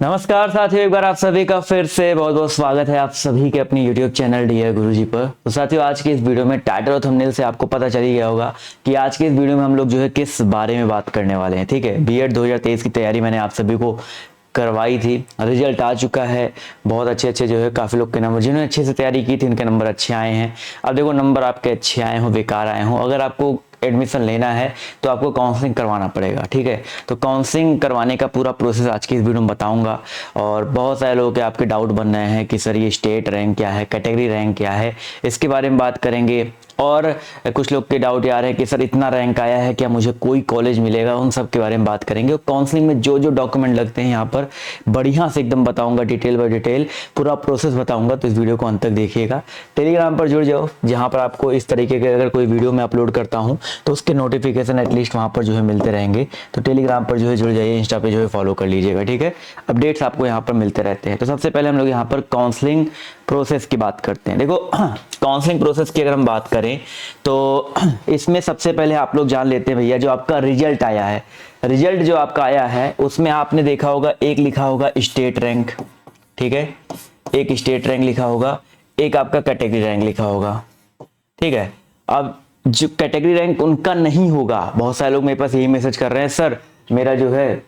नमस्कार साथियों, एक बार आप सभी का फिर से बहुत बहुत स्वागत है आप सभी के अपनी YouTube चैनल डियर गुरुजी पर। तो साथियों, आज के इस वीडियो में टाइटल और थंबनेल से आपको पता चल ही गया होगा कि आज के इस वीडियो में हम लोग जो है किस बारे में बात करने वाले हैं। ठीक है, बीएड 2023 की तैयारी मैंने आप सभी को करवाई थी, रिजल्ट आ चुका है। बहुत अच्छे जो है काफ़ी लोग के नंबर, जिन्होंने अच्छे से तैयारी की थी उनके नंबर अच्छे आए हैं। अब देखो, नंबर आपके अच्छे आए हों बेकार आए हों, अगर आपको एडमिशन लेना है तो आपको काउंसलिंग करवाना पड़ेगा। ठीक है, तो काउंसलिंग करवाने का पूरा प्रोसेस आज की इस वीडियो में बताऊंगा। और बहुत सारे लोगों के आपके डाउट बन रहे हैं कि सर ये स्टेट रैंक क्या है, कैटेगरी रैंक क्या है, इसके बारे में बात करेंगे। और कुछ लोग के डाउट आ रहे हैं कि सर इतना रैंक आया है, क्या मुझे कोई कॉलेज मिलेगा, उन सब के बारे में बात करेंगे। और काउंसलिंग में जो जो डॉक्यूमेंट लगते हैं यहाँ पर बढ़िया से एकदम बताऊंगा, डिटेल बाय डिटेल पूरा प्रोसेस बताऊंगा। तो इस वीडियो को अंत तक देखिएगा। टेलीग्राम पर जुड़ जाओ, जहाँ पर आपको इस तरीके के अगर कोई वीडियो मैं अपलोड करता हूँ तो उसके नोटिफिकेशन एटलीस्ट वहाँ पर जो है मिलते रहेंगे। तो टेलीग्राम पर जो है जुड़ जाइए, इंस्टा पे जो है फॉलो कर लीजिएगा। ठीक है, अपडेट्स आपको यहाँ पर मिलते रहते हैं। तो सबसे पहले हम लोग यहाँ पर काउंसलिंग प्रोसेस की बात करते हैं। देखो, काउंसलिंग प्रोसेस की अगर हम बात करें तो इसमें सबसे पहले आप लोग जान लेते हैं भैया, जो आपका रिजल्ट आया है, रिजल्ट जो आपका आया है उसमें आपने देखा होगा एक लिखा होगा स्टेट रैंक। ठीक है, एक स्टेट रैंक लिखा होगा, एक आपका कैटेगरी रैंक लिखा होगा। ठीक है, अब जो कैटेगरी रैंक उनका नहीं होगा, बहुत सारे लोग मेरे पास यही मैसेज कर रहे हैं, सर मेरा जो है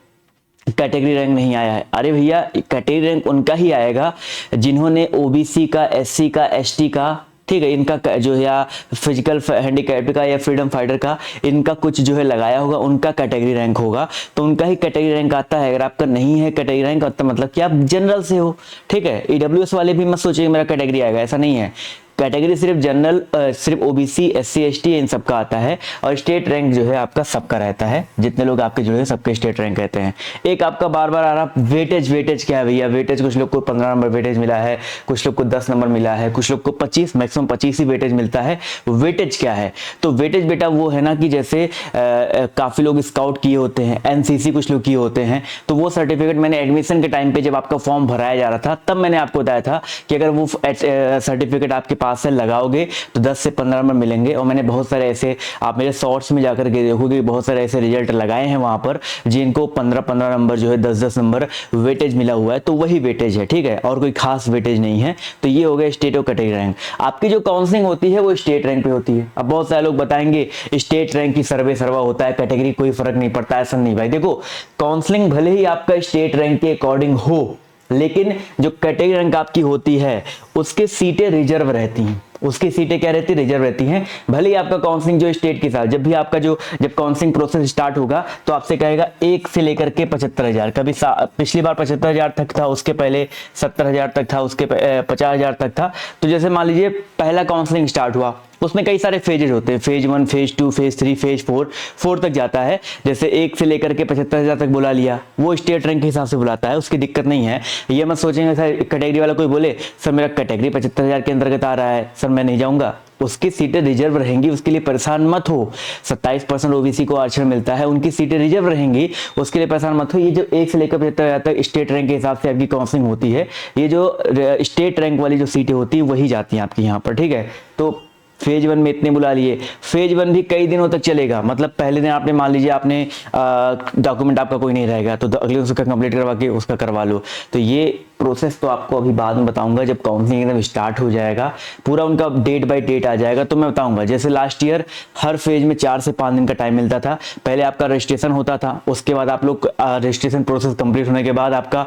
कैटेगरी रैंक नहीं आया है। अरे भैया, कैटेगरी रैंक उनका ही आएगा जिन्होंने ओबीसी का, एससी का, एसटी का, ठीक है, इनका जो है या फिजिकल हैंडीकैप का या फ्रीडम फाइटर का, इनका कुछ जो है लगाया होगा, उनका कैटेगरी रैंक होगा। तो उनका ही कैटेगरी रैंक आता है। अगर आपका नहीं है कैटेगरी रैंक तो मतलब कि आप जनरल से हो। ठीक है, ईडब्ल्यूएस वाले भी मत सोचिए मेरा कैटेगरी आएगा, ऐसा नहीं है। कैटेगरी सिर्फ जनरल, सिर्फ ओबीसी, एससी, एसटी इन सबका आता है। और स्टेट रैंक जो है आपका सबका रहता है, जितने लोग आपके जुड़े हैं सबके स्टेट रैंक रहते हैं। एक आपका बार बार आ रहा वेटेज, वेटेज क्या है भैया? वेटेज कुछ लोग को 15 नंबर वेटेज मिला है, कुछ लोग को 10 नंबर मिला है, कुछ लोग को 25, मैक्सिमम 25 ही वेटेज मिलता है। वेटेज क्या है? तो वेटेज बेटा वो है ना कि जैसे काफी लोग स्काउट किए होते हैं, एनसीसी कुछ लोग किए होते हैं, तो वो सर्टिफिकेट मैंने एडमिशन के टाइम पे जब आपका फॉर्म भराया जा रहा था तब मैंने आपको बताया था कि अगर वो सर्टिफिकेट आपके पास से लगाओगे तो 10 से 15 नंबर मिलेंगे। और मैंने बहुत सारे ऐसे, आप मेरे शॉर्ट्स में जाकर के देखोगे, बहुत सारे ऐसे रिजल्ट लगाए हैं वहां पर जिनको 15-15 नंबर जो है, 10-10 नंबर वेटेज मिला हुआ है। तो वही वेटेज है। ठीक है, और कोई खास वेटेज नहीं है। तो ये हो गया स्टेट और कैटेगरी रैंक। आपकी जो काउंसलिंग होती है वो स्टेट रैंक पे होती है। अब बहुत सारे लोग बताएंगे स्टेट रैंक की सर्वा होता है, कैटेगरी कोई फर्क नहीं पड़ता। ऐसा नहीं भाई, देखो काउंसलिंग भले ही आपका स्टेट रैंक के अकॉर्डिंग हो, लेकिन जो कैटेगरी रैंक आपकी होती है उसके सीटें रिजर्व रहती हैं। उसकी सीटें क्या रहती है? रिजर्व रहती हैं। भले ही आपका काउंसलिंग जो स्टेट के साथ, जब भी आपका जब काउंसलिंग प्रोसेस स्टार्ट होगा तो आपसे कहेगा 1 से लेकर के 75,000, कभी पिछली बार 75,000 तक था, उसके पहले 70,000 तक था, उसके 50,000 तक था। तो जैसे मान लीजिए पहला काउंसलिंग स्टार्ट हुआ, उसमें कई सारे फेजेज होते हैं, फेज 1, फेज 2, फेज 3, फेज 4 तक जाता है। जैसे 1 से लेकर के 75,000 तक बुला लिया, वो स्टेट रैंक के हिसाब से बुलाता है, उसकी दिक्कत नहीं है। ये मत सोचेंगे सर कैटेगरी वाला कोई बोले सर मेरा कैटेगरी 75,000 के अंतर्गत आ रहा है, सर मैं नहीं जाऊंगा, उसकी सीटें रिजर्व रहेंगी, उसके लिए परेशान मत हो। 27% ओबीसी को आरक्षण मिलता है, उनकी सीटें रिजर्व रहेंगी, उसके लिए परेशान मत हो। ये जो 1 से लेकर 75,000 तक स्टेट रैंक के हिसाब से आपकी काउंसलिंग होती है, ये जो स्टेट रैंक वाली जो सीटें होती है वही जाती हैं आपकी यहाँ पर। ठीक है, तो फेज 1 में इतने बुला लिए। फेज 1 भी कई दिनों तक चलेगा, मतलब पहले दिन आपने मान लीजिए आपने डॉक्यूमेंट आपका कोई नहीं रहेगा तो अगले दिन उसका कंप्लीट करवा के उसका करवा लो। तो ये प्रोसेस तो आपको अभी बाद में बताऊंगा, जब काउंसलिंग एकदम स्टार्ट हो जाएगा, पूरा उनका डेट बाय डेट आ जाएगा तो मैं बताऊंगा। जैसे लास्ट ईयर हर फेज में 4 से 5 दिन का टाइम मिलता था। पहले आपका रजिस्ट्रेशन होता था, उसके बाद आप लोग रजिस्ट्रेशन प्रोसेस कंप्लीट होने के बाद आपका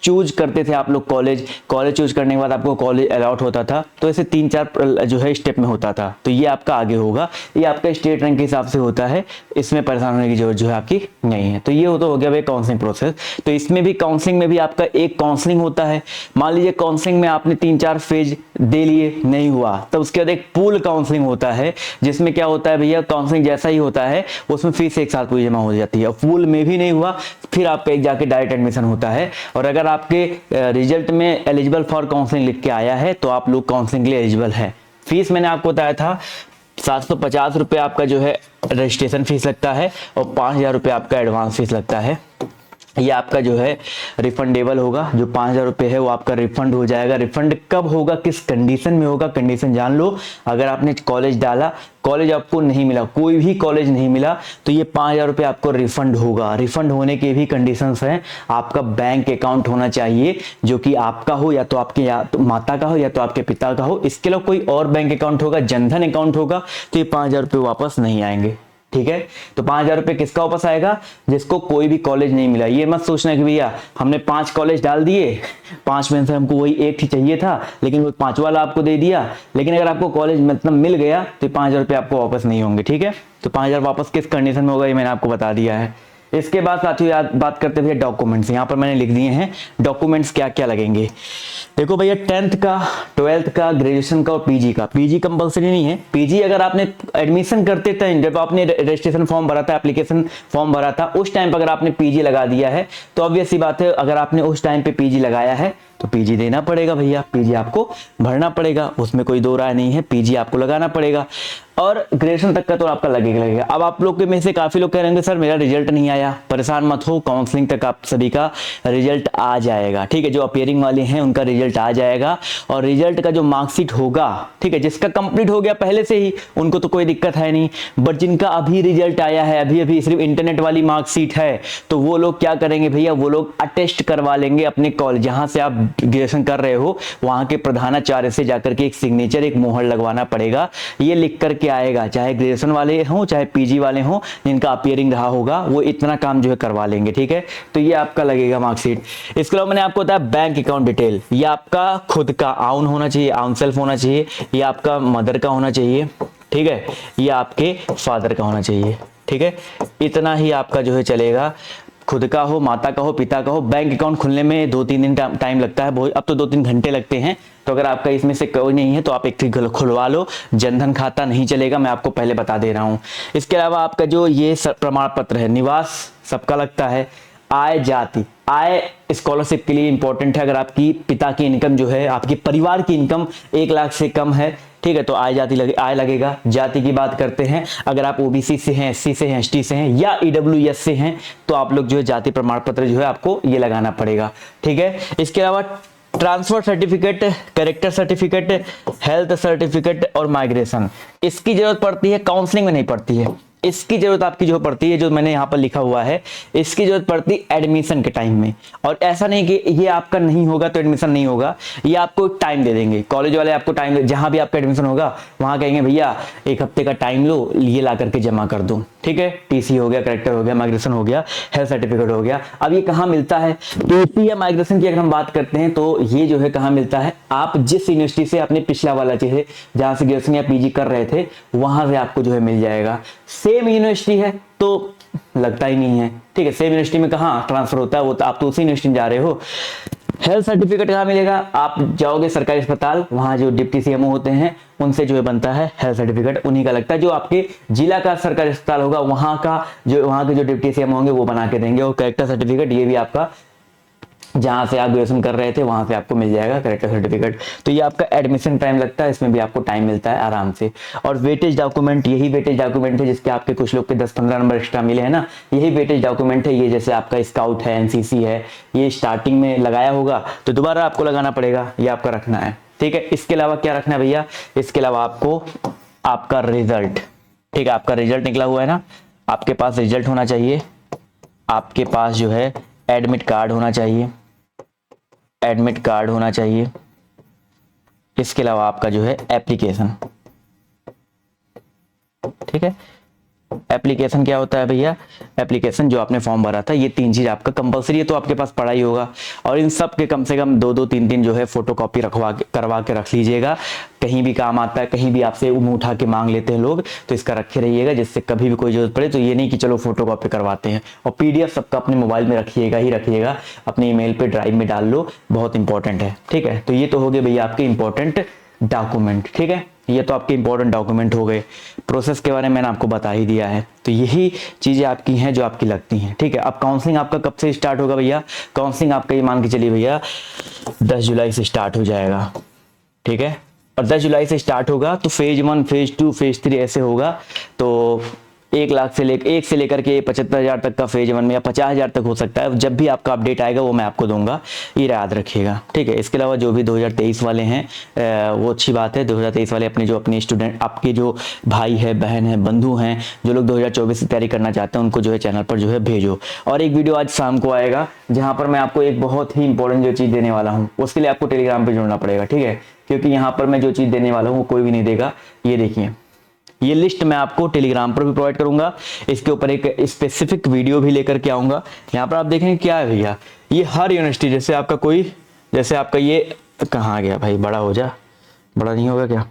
चूज करते थे आप लोग कॉलेज चूज करने के बाद आपको कॉलेज अलॉट होता था। तो ऐसे 3-4 जो है स्टेप में होता था। तो ये आपका आगे होगा, ये आपका स्टेट रैंक के हिसाब से होता है, इसमें परेशान होने की जरूरत जो है आपकी नहीं है। तो ये हो गया भाई काउंसलिंग प्रोसेस। तो इसमें भी काउंसलिंग में भी आपका एक काउंसलिंग होता है। मान लीजिए काउंसलिंग में आपने 3-4 फेज दे लिए, नहीं हुआ, तो उसके बाद एक पूल काउंसलिंग होता है, जिसमें क्या होता है भैया, काउंसलिंग जैसा ही होता है उसमें फीस एक साल पूरी जमा हो जाती है। और पूल में भी नहीं हुआ, फिर आपका एक जाके डायरेक्ट एडमिशन होता है। और अगर आपके रिजल्ट में एलिजिबल फॉर काउंसलिंग लिख के आया है तो आप लोग काउंसलिंग के लिए एलिजिबल है। फीस मैंने आपको बताया था 750 रुपये आपका जो है रजिस्ट्रेशन फीस लगता है और 5,000 रुपये आपका एडवांस फीस लगता है। ये आपका जो है रिफंडेबल होगा। जो 5,000 रुपये है वो आपका रिफंड हो जाएगा। रिफंड कब होगा, किस कंडीशन में होगा, कंडीशन जान लो। अगर आपने कॉलेज डाला, कॉलेज आपको नहीं मिला, कोई भी कॉलेज नहीं मिला, तो ये 5,000 रुपये आपको रिफंड होगा। रिफंड होने के भी कंडीशंस हैं। आपका बैंक अकाउंट होना चाहिए जो कि आपका हो, या तो आपके या तो माता का हो या तो आपके पिता का हो। इसके अलावा कोई और बैंक अकाउंट होगा, जनधन अकाउंट होगा, तो ये 5,000 रुपये वापस नहीं आएंगे। ठीक है, तो 5,000 रुपये किसका वापस आएगा, जिसको कोई भी कॉलेज नहीं मिला। ये मत सोचना कि भैया हमने 5 कॉलेज डाल दिए, 5 में से हमको वही एक ही चाहिए था, लेकिन वो 5 वाला आपको दे दिया, लेकिन अगर आपको कॉलेज मतलब मिल गया तो 5,000 रुपये आपको वापस नहीं होंगे। ठीक है, तो 5,000 वापस किस कंडीशन में होगा ये मैंने आपको बता दिया है। इसके बाद साथियों याद बात करते हुए डॉक्यूमेंट्स, यहाँ पर मैंने लिख दिए हैं डॉक्यूमेंट्स क्या क्या लगेंगे। देखो भैया 10th का, 12th का, ग्रेजुएशन का और पीजी का। पीजी कंपलसरी नहीं है। पीजी अगर आपने एडमिशन करते थे, जब आपने रजिस्ट्रेशन फॉर्म भरा था, एप्लीकेशन फॉर्म भरा था, उस टाइम पर अगर आपने पीजी लगा दिया है तो ऑब्वियस सी बात है, अगर आपने उस टाइम पे पीजी लगाया है तो पीजी देना पड़ेगा भैया, पीजी आपको भरना पड़ेगा, उसमें कोई दो राय नहीं है, पीजी आपको लगाना पड़ेगा। और ग्रेजुएशन तक का तो आपका लगेगा। अब आप लोग के में से काफी लोग कह रहे हैं सर मेरा रिजल्ट नहीं आया, परेशान मत हो, काउंसलिंग तक आप सभी का रिजल्ट आ जाएगा। ठीक है, जो अपियरिंग वाले हैं उनका रिजल्ट आ जाएगा, और रिजल्ट का जो मार्कशीट होगा, ठीक है, जिसका कंप्लीट हो गया पहले से ही उनको तो कोई दिक्कत है नहीं, बट जिनका अभी रिजल्ट आया है, अभी अभी सिर्फ इंटरनेट वाली मार्कशीट है, तो वो लोग क्या करेंगे भैया, वो लोग अटेस्ट करवा लेंगे अपने कॉलेज जहां से आप ग्रेजुएशन कर रहे हो, वहां के प्रधानाचार्य से जाकर के एक सिग्नेचर, एक मोहर लगवाना पड़ेगा। ये लिख करके आएगा, चाहे ग्रेजुएशन वाले हो चाहे पीजी वाले हो, जिनका अपियरिंग रहा होगा वो इतना काम जो है करवा लेंगे। ठीक है, तो ये आपका लगेगा मार्कशीट। इसके अलावा मैंने आपको बताया बैंक अकाउंट डिटेल, ये आपका खुद का आउन होना चाहिए, आउन सेल्फ होना चाहिए, ये आपका मदर का होना चाहिए। ठीक है, ये आपके फादर का होना चाहिए। ठीक है, इतना ही आपका जो है चलेगा, खुद का हो, माता का हो, पिता का हो। बैंक अकाउंट खुलने में 2-3 दिन टाइम लगता है, बहुत अब तो 2-3 घंटे लगते हैं। तो अगर आपका इसमें से कोई नहीं है तो आप एक खुलवा लो, जनधन खाता नहीं चलेगा, मैं आपको पहले बता दे रहा हूं। इसके अलावा आपका जो ये प्रमाण पत्र है, निवास सबका लगता है, आय जाति, आय स्कॉलरशिप के लिए इंपॉर्टेंट है। अगर आपकी पिता की इनकम जो है, आपके परिवार की इनकम 1 लाख से कम है, ठीक है, तो आय जाति आय लगेगा। जाति की बात करते हैं, अगर आप ओबीसी से हैं, एससी से हैं, एसटी से हैं या ईडब्ल्यूएस से हैं, तो आप लोग जो है जाति प्रमाण पत्र जो है आपको ये लगाना पड़ेगा। ठीक है, इसके अलावा transfer certificate, character certificate, health certificate और माइग्रेशन, इसकी जरूरत पड़ती है, काउंसलिंग में नहीं पड़ती है। इसकी जरूरत आपकी जो पड़ती है, जो मैंने यहाँ पर लिखा हुआ है, इसकी जरूरत पड़ती है एडमिशन के टाइम में। और ऐसा नहीं कि ये आपका नहीं होगा तो एडमिशन नहीं होगा, ये आपको टाइम दे देंगे, कॉलेज वाले आपको टाइम, जहां भी आपका एडमिशन होगा वहां कहेंगे भैया 1 हफ्ते का टाइम लो, ये ला करके जमा कर दो। ठीक है, टीसी हो गया, करेक्टर हो गया, माइग्रेशन हो गया, हेल्थ सर्टिफिकेट हो गया। अब ये कहाँ मिलता है, टीसी या माइग्रेशन की अगर हम बात करते हैं तो ये जो है कहाँ मिलता है, आप जिस यूनिवर्सिटी से अपने पिछला वाला चीज जहां से ग्रेजुएशन या पीजी कर रहे थे वहां से आपको जो है मिल जाएगा। सेम यूनिवर्सिटी है तो लगता ही नहीं है। ठीक है, सेम यूनिवर्सिटी में कहाँ ट्रांसफर होता है, वो तो आप तो उसी यूनिवर्सिटी में जा रहे हो। हेल्थ सर्टिफिकेट कहाँ मिलेगा, आप जाओगे सरकारी अस्पताल, वहां जो डिप्टी सीएमओ होते हैं उनसे जो है बनता है हेल्थ सर्टिफिकेट, उन्हीं का लगता है। जो आपके जिला का सरकारी अस्पताल होगा वहां के जो डिप्टी सीएमओ होंगे वो बना के देंगे। और कैरेक्टर सर्टिफिकेट ये भी आपका जहां से आप ग्रेजुएशन कर रहे थे वहां से आपको मिल जाएगा कैरेक्टर सर्टिफिकेट। तो ये आपका एडमिशन टाइम लगता है, इसमें भी आपको टाइम मिलता है आराम से। और वेटेज डॉक्यूमेंट, यही वेटेज डॉक्यूमेंट है जिसके आपके कुछ लोग के 10-15 नंबर एक्स्ट्रा मिले हैं ना, यही वेटेज डॉक्यूमेंट है। ये जैसे आपका स्काउट है, एनसीसी है, ये स्टार्टिंग में लगाया होगा तो दोबारा आपको लगाना पड़ेगा, ये आपका रखना है। ठीक है, इसके अलावा क्या रखना है भैया, इसके अलावा आपको आपका रिजल्ट, ठीक है, आपका रिजल्ट निकला हुआ है ना, आपके पास रिजल्ट होना चाहिए, आपके पास जो है एडमिट कार्ड होना चाहिए, एडमिट कार्ड होना चाहिए। इसके अलावा आपका जो है एप्लीकेशन। ठीक है, एप्लीकेशन क्या होता है भैया, एप्लीकेशन जो आपने फॉर्म भरा था, ये 3 चीज आपका कंपलसरी है, तो आपके पास पढ़ा ही होगा। और इन सब के कम से कम 2-3 जो है फोटोकॉपी करवा के रख लीजिएगा, कहीं भी काम आता है, कहीं भी आपसे मुंह उठा के मांग लेते हैं लोग, तो इसका रखे रहिएगा, जिससे कभी भी कोई जरूरत पड़े तो ये नहीं कि चलो फोटोकॉपी करवाते हैं। और पीडीएफ सबका अपने मोबाइल में रखिएगा ही रखिएगा, अपने ईमेल पे ड्राइव में डाल लो, बहुत इंपॉर्टेंट है। ठीक है, तो ये तो हो गए भैया आपके इंपॉर्टेंट डॉक्यूमेंट। ठीक है, ये तो आपके इंपॉर्टेंट डॉक्यूमेंट हो गए। प्रोसेस के बारे में मैंने आपको बता ही दिया है, तो यही चीजें आपकी हैं जो आपकी लगती हैं। ठीक है, अब काउंसलिंग आपका कब से स्टार्ट होगा भैया, काउंसलिंग आपका ये मान के चलिए भैया 10 जुलाई से स्टार्ट हो जाएगा। ठीक है, और 10 जुलाई से स्टार्ट होगा तो फेज 1, फेज 2, फेज 3 ऐसे होगा। तो 1 से लेकर के 75,000 तक का फेज 1 में, या 50,000 तक हो सकता है। जब भी आपका अपडेट आएगा वो मैं आपको दूंगा, ये याद रखिएगा, ठीक है। इसके अलावा जो भी 2023 वाले हैं वो अच्छी बात है। 2023 वाले अपने स्टूडेंट, आपके जो भाई है, बहन है, बंधु हैं, जो लोग 2024 की तैयारी करना चाहते हैं, उनको जो है चैनल पर जो है भेजो। और एक वीडियो आज शाम को आएगा जहां पर मैं आपको एक बहुत ही इंपॉर्टेंट जो चीज़ देने वाला हूँ, उसके लिए आपको टेलीग्राम पर जुड़ना पड़ेगा, ठीक है। क्योंकि यहाँ पर मैं जो चीज़ देने वाला हूँ वो कोई भी नहीं देगा। ये देखिए, ये लिस्ट मैं आपको टेलीग्राम पर भी प्रोवाइड करूंगा। इसके ऊपर एक स्पेसिफिक वीडियो भी लेकर के आऊंगा। यहाँ पर आप देखेंगे क्या है भैया, ये हर यूनिवर्सिटी, जैसे आपका ये कहाँ गया भाई, बड़ा हो जा, बड़ा नहीं होगा क्या,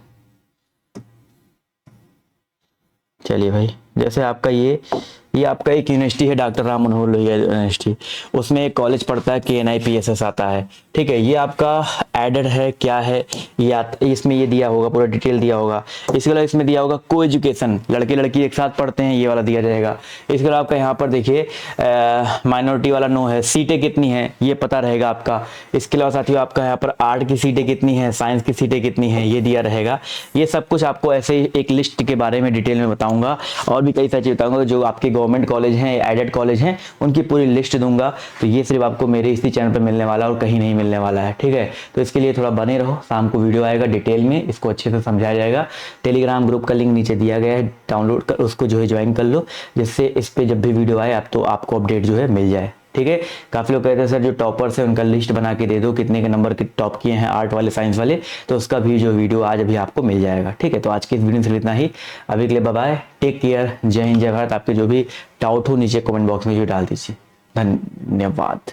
चलिए भाई, जैसे आपका ये आपका एक यूनिवर्सिटी है, डॉक्टर राम मनोहर लोहिया यूनिवर्सिटी, उसमें एक कॉलेज पड़ता है KNIPSS आता है, ठीक है। ये आपका एडेड है, क्या है ये, इसमें ये दिया होगा, पूरा डिटेल दिया होगा। इसके अलावा इसमें दिया होगा को एजुकेशन, लड़के लड़की एक साथ पढ़ते हैं, ये वाला दिया जाएगा। इसके अलावा आपका यहाँ पर देखिए माइनॉरिटी वाला नो है, सीटें कितनी है ये पता रहेगा आपका। इसके अलावा साथियों आपका यहाँ पर आर्ट की सीटें कितनी है, साइंस की सीटें कितनी है, ये दिया रहेगा। ये सब कुछ आपको ऐसे एक लिस्ट के बारे में डिटेल में बताऊंगा, और भी कई सारी चीज़ बताऊंगा। जो आपके गवर्नमेंट कॉलेज हैं, एडेड कॉलेज हैं, उनकी पूरी लिस्ट दूंगा। तो ये सिर्फ आपको मेरे इसी चैनल पर मिलने वाला और कहीं नहीं मिलने वाला है, ठीक है। तो इसके लिए थोड़ा बने रहो, शाम को वीडियो आएगा, डिटेल में इसको अच्छे से समझाया जाएगा। टेलीग्राम ग्रुप का लिंक नीचे दिया गया है, डाउनलोड कर उसको जो है ज्वाइन कर लो, जिससे इस पे जब भी वीडियो आए आप तो आपको अपडेट जो है मिल जाए, ठीक है। काफ़ी लोग कहते हैं सर जो टॉपर्स है उनका लिस्ट बना के दे दो, कितने के नंबर के टॉप किए हैं आर्ट वाले, साइंस वाले, तो उसका भी जो वीडियो आज अभी आपको मिल जाएगा, ठीक है। तो आज की इस वीडियो से इतना ही, अभी के लिए बाय बाय, टेक केयर, जय हिंद, जय भारत। आपके जो भी डाउट हो नीचे कमेंट बॉक्स में जो डाल दीजिए। धन्यवाद।